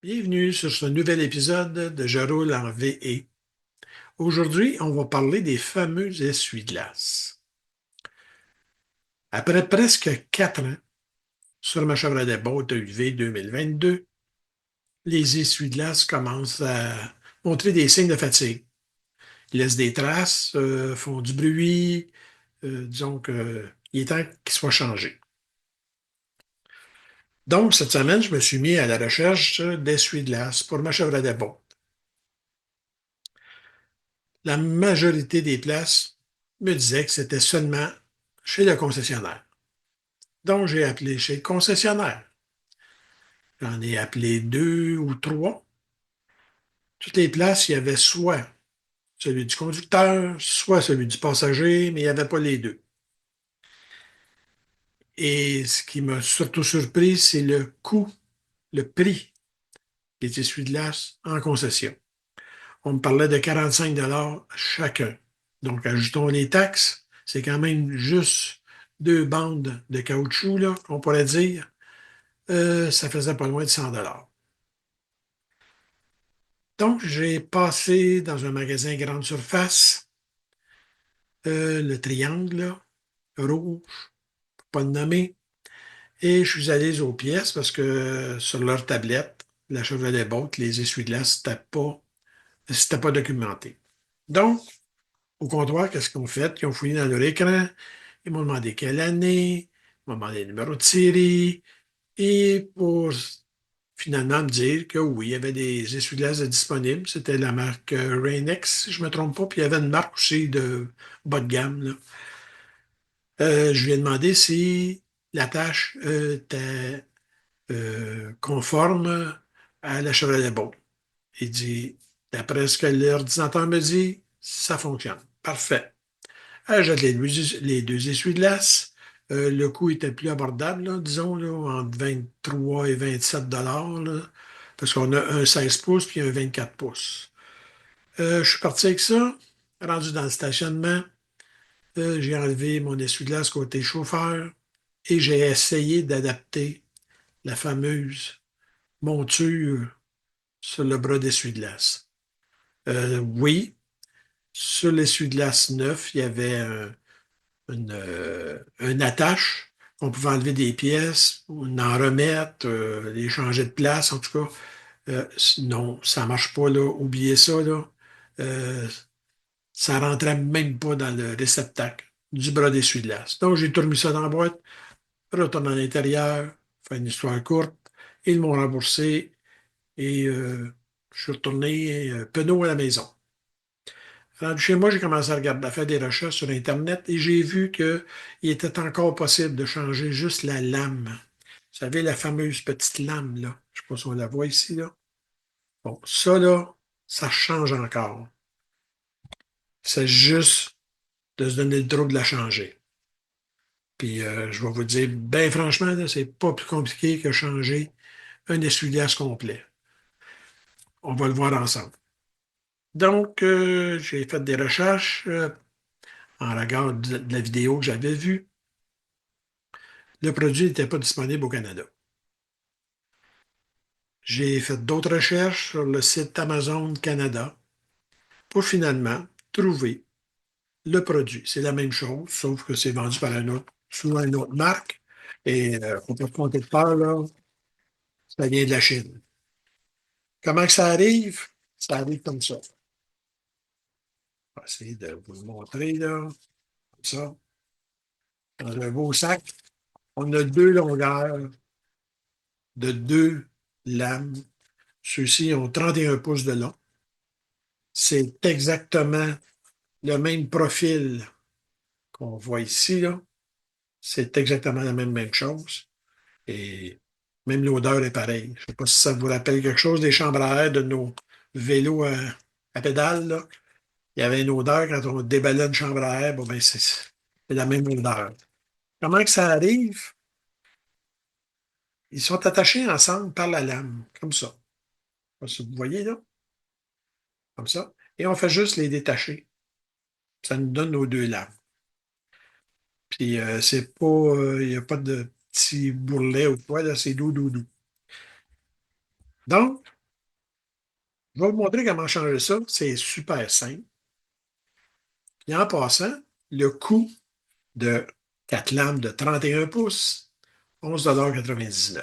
Bienvenue sur ce nouvel épisode de Je roule en VE. Aujourd'hui, on va parler des fameux essuie-glaces. Après presque 4 ans sur ma Chevrolet Bolt UV 2022, les essuie-glaces commencent à montrer des signes de fatigue. Ils laissent des traces, font du bruit, disons qu'il est temps qu'ils soient changés. Donc, cette semaine, je me suis mis à la recherche d'essuie-glaces pour ma Chevrolet Bolt. La majorité des places me disaient que c'était seulement chez le concessionnaire. Donc, j'ai appelé chez le concessionnaire. J'en ai appelé deux ou trois. Toutes les places, il y avait soit celui du conducteur, soit celui du passager, mais il n'y avait pas les deux. Et ce qui m'a surtout surpris, c'est le coût, le prix des essuie-glaces en concession. On me parlait de 45 chacun. Donc, ajoutons les taxes, c'est quand même juste deux bandes de caoutchouc, là, on pourrait dire. Ça faisait pas loin de 100 Donc, j'ai passé dans un magasin grande surface, le Triangle, là, rouge, pour pas le nommer, et je suis allé aux pièces parce que sur leur tablette, la Chevrolet Bolt, les essuie-glaces, c'était pas documenté. Donc, au comptoir, qu'est-ce qu'ils ont fait? Ils ont fouillé dans leur écran, ils m'ont demandé quelle année, ils m'ont demandé le numéro de série, et pour finalement me dire que oui, il y avait des essuie-glaces disponibles. C'était la marque Rain-X, si je ne me trompe pas, puis il y avait une marque aussi de bas de gamme, là. Je lui ai demandé si la tâche était conforme à la Chevrolet Bolt. Il dit, d'après ce que l'ordinateur me dit, ça fonctionne. Parfait. J'ai les deux essuie-glaces. Le coût était plus abordable, là, disons, là, entre 23 et 27 là, parce qu'on a un 16 pouces puis un 24 pouces. Je suis parti avec ça, rendu dans le stationnement. J'ai enlevé mon essuie-glace côté chauffeur et j'ai essayé d'adapter la fameuse monture sur le bras d'essuie-glace. Oui, sur l'essuie-glace neuf, il y avait une attache. On pouvait enlever des pièces, ou en remettre, les changer de place, en tout cas. Non, ça marche pas, là. Oubliez ça, là. Euh, Ça rentrait même pas dans le réceptacle du bras d'essuie-glace. Donc, j'ai tout remis ça dans la boîte, retourné à l'intérieur, fait une histoire courte. Ils m'ont remboursé et je suis retourné penaud à la maison. Rendu chez moi, j'ai commencé à faire des recherches sur Internet et j'ai vu qu'il était encore possible de changer juste la lame. Vous savez, la fameuse petite lame, là. Je ne sais pas si on la voit ici, là. Bon, ça, là, ça change encore. C'est juste de se donner le droit de la changer. Puis, je vais vous dire, bien franchement, là, c'est pas plus compliqué que changer un essuie-glace complet. On va le voir ensemble. Donc, j'ai fait des recherches en regard de la vidéo que j'avais vue. Le produit n'était pas disponible au Canada. J'ai fait d'autres recherches sur le site Amazon Canada pour finalement trouver le produit. C'est la même chose, sauf que c'est vendu par un autre, sous une autre marque. Et on peut compter de peur, là, ça vient de la Chine. Comment que ça arrive? Ça arrive comme ça. Je vais essayer de vous le montrer, là, comme ça. Dans un beau sac, on a deux longueurs de deux lames. Ceux-ci ont 31 pouces de long. C'est exactement le même profil qu'on voit ici, là. C'est exactement la même chose. Et même l'odeur est pareille. Je ne sais pas si ça vous rappelle quelque chose des chambres à air de nos vélos à pédales, là. Il y avait une odeur quand on déballait une chambre à air. Bon, ben, c'est la même odeur. Comment que ça arrive? Ils sont attachés ensemble par la lame, comme ça. Je sais pas si vous voyez, là, comme ça. Et on fait juste les détacher. Ça nous donne nos deux lames. Puis, c'est pas, il n'y a pas de petit bourrelet ou quoi, là, c'est doux, doux, doux. Donc, Je vais vous montrer comment changer ça. C'est super simple. Et en passant, le coût de 4 lames de 31 pouces, 11,99 $.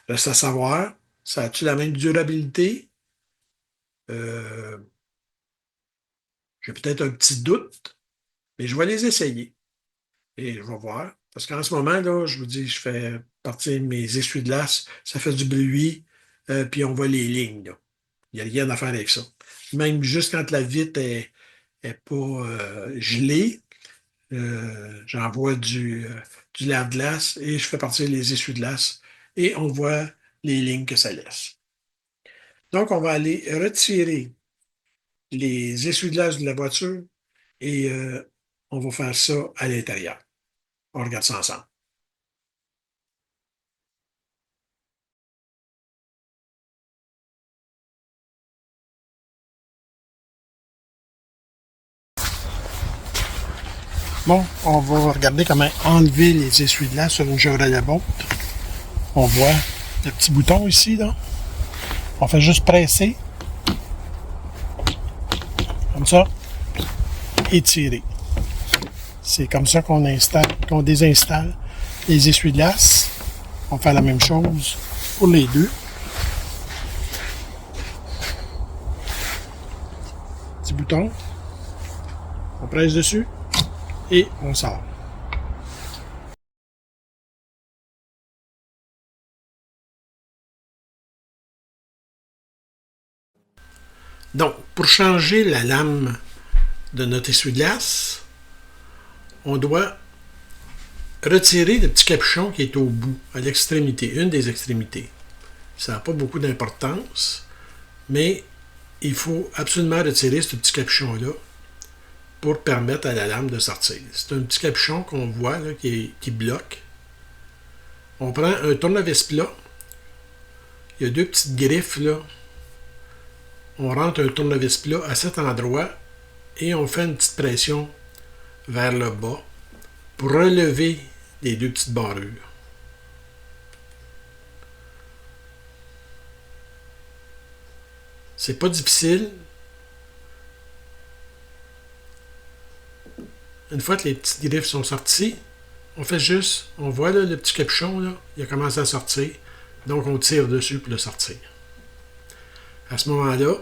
Reste à savoir, ça a-tu la même durabilité? Euh, j'ai peut-être un petit doute, mais je vais les essayer et je vais voir. Parce qu'en ce moment, là, je vous dis, je fais partir mes essuie-glaces, ça fait du bruit, puis on voit les lignes, là. Il n'y a rien à faire avec ça. Même juste quand la vitre est pas gelée, j'envoie du lave-glace et je fais partir les essuie-glaces et on voit les lignes que ça laisse. Donc, on va aller retirer les essuie-glaces de la voiture et on va faire ça à l'intérieur. On regarde ça ensemble. Bon, on va regarder comment enlever les essuie-glaces sur une Chevrolet Bolt. On voit le petit bouton ici, là. On fait juste presser. Comme ça. Et tirer. C'est comme ça qu'on installe, qu'on désinstalle les essuie-glaces. On fait la même chose pour les deux. Petit bouton. On presse dessus et on sort. Donc, pour changer la lame de notre essuie-glace, on doit retirer le petit capuchon qui est au bout, à l'extrémité, une des extrémités. Ça n'a pas beaucoup d'importance, mais il faut absolument retirer ce petit capuchon-là pour permettre à la lame de sortir. C'est un petit capuchon qu'on voit là, qui bloque. On prend un tournevis plat. Il y a deux petites griffes là. On rentre un tournevis plat à cet endroit et on fait une petite pression vers le bas pour relever les deux petites barrures. C'est pas difficile. Une fois que les petites griffes sont sorties, on fait juste, on voit là, le petit capuchon, là, il a commencé à sortir. Donc on tire dessus pour le sortir. À ce moment-là,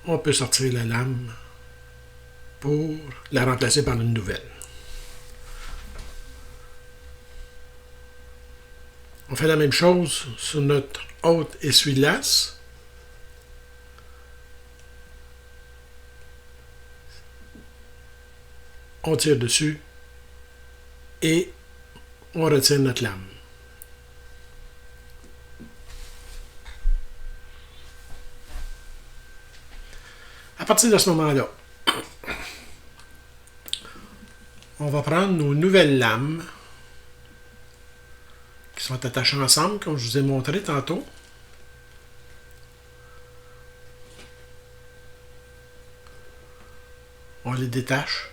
on peut sortir la lame pour la remplacer par une nouvelle. On fait la même chose sur notre autre essuie-glace. On tire dessus et on retire notre lame. À partir de ce moment-là, on va prendre nos nouvelles lames qui sont attachées ensemble, comme je vous ai montré tantôt. On les détache.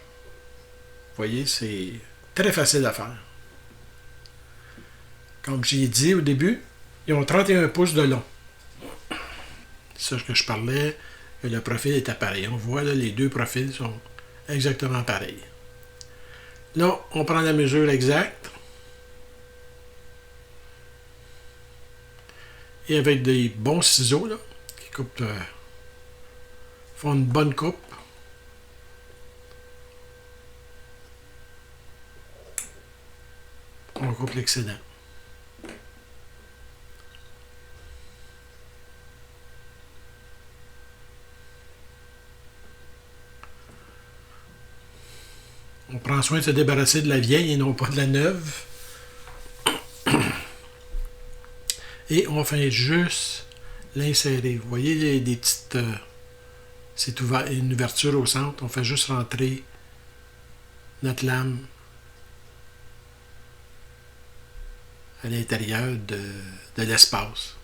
Vous voyez, c'est très facile à faire. Comme j'ai dit au début, ils ont 31 pouces de long. C'est ça que je parlais, le profil est pareil. On voit là, les deux profils sont exactement pareils. Là, on prend la mesure exacte. Et avec des bons ciseaux là, qui coupent, font une bonne coupe, on coupe l'excédent. On prend soin de se débarrasser de la vieille et non pas de la neuve. Et on fait juste l'insérer. Vous voyez des petites... c'est une ouverture au centre. On fait juste rentrer notre lame à l'intérieur de l'espace.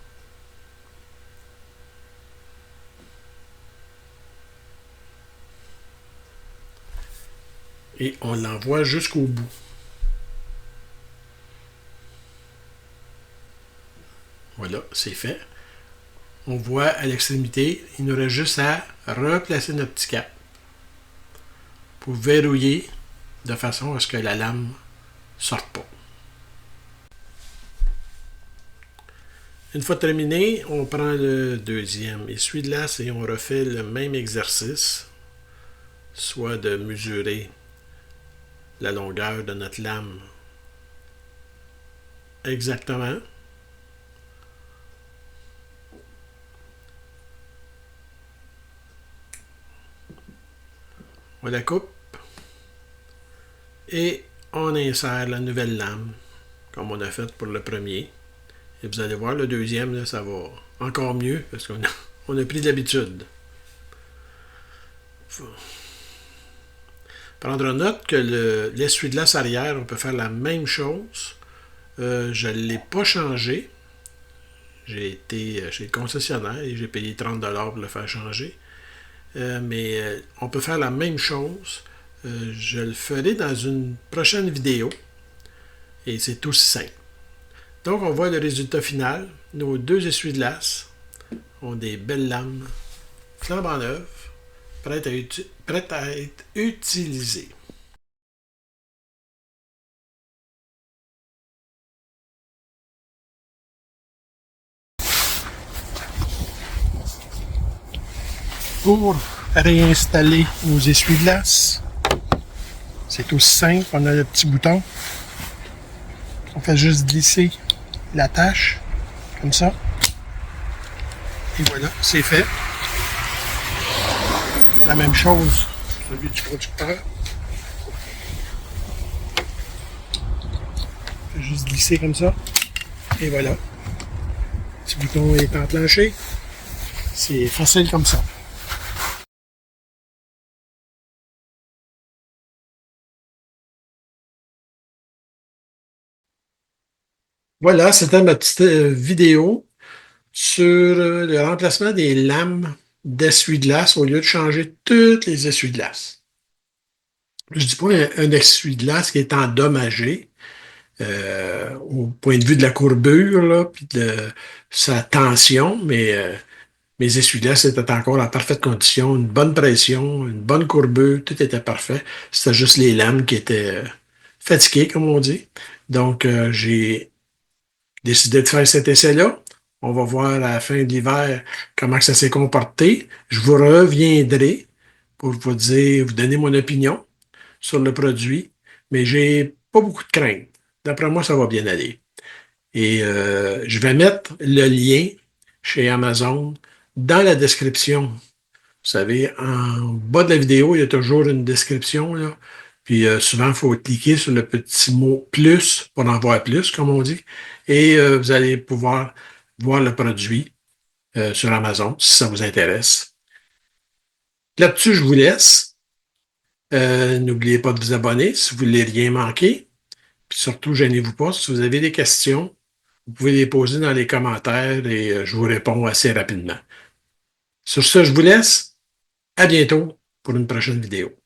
Et on l'envoie jusqu'au bout. Voilà, c'est fait. on voit à l'extrémité, il nous reste juste à replacer notre petit cap pour verrouiller de façon à ce que la lame ne sorte pas. Une fois terminé, on prend le deuxième essuie-glace et on refait le même exercice, soit de mesurer la longueur de notre lame exactement. On la coupe et on insère la nouvelle lame comme on a fait pour le premier. Et vous allez voir, le deuxième, là, ça va encore mieux parce qu'on on a pris de l'habitude. Faut prendre note que l'essuie-glace arrière, on peut faire la même chose. Je ne l'ai pas changé. J'ai été chez le concessionnaire et j'ai payé 30$ pour le faire changer. Mais on peut faire la même chose. Je le ferai dans une prochaine vidéo. Et c'est aussi simple. Donc, on voit le résultat final. Nos deux essuie-glaces ont des belles lames flambant neuves, prêtes à être utilisées. Pour réinstaller nos essuie-glaces, c'est aussi simple. On a le petit bouton. On fait juste glisser la tâche, comme ça. Et voilà, c'est fait. La même chose, celui du producteur. On fait juste glisser comme ça. Et voilà. Le petit bouton est enclenché. C'est facile comme ça. Voilà, c'était ma petite vidéo sur le remplacement des lames d'essuie-glace au lieu de changer toutes les essuie-glaces. Je dis pas un essuie-glace qui est endommagé au point de vue de la courbure, là, puis de sa tension, mais mes essuie-glaces étaient encore en parfaite condition, une bonne pression, une bonne courbure, tout était parfait. C'était juste les lames qui étaient fatiguées, comme on dit. Donc, j'ai décidé de faire cet essai-là. On va voir à la fin de l'hiver comment ça s'est comporté. Je vous reviendrai pour vous dire, vous donner mon opinion sur le produit, mais j'ai pas beaucoup de crainte. D'après moi, ça va bien aller. Et je vais mettre le lien chez Amazon dans la description. Vous savez, en bas de la vidéo, il y a toujours une description, là. Puis souvent, il faut cliquer sur le petit mot plus pour en voir plus, comme on dit. Et vous allez pouvoir voir le produit sur Amazon si ça vous intéresse. Là-dessus, je vous laisse. N'oubliez pas de vous abonner si vous ne voulez rien manquer. Puis surtout, gênez-vous pas. Si vous avez des questions, vous pouvez les poser dans les commentaires et je vous réponds assez rapidement. Sur ce, je vous laisse. À bientôt pour une prochaine vidéo.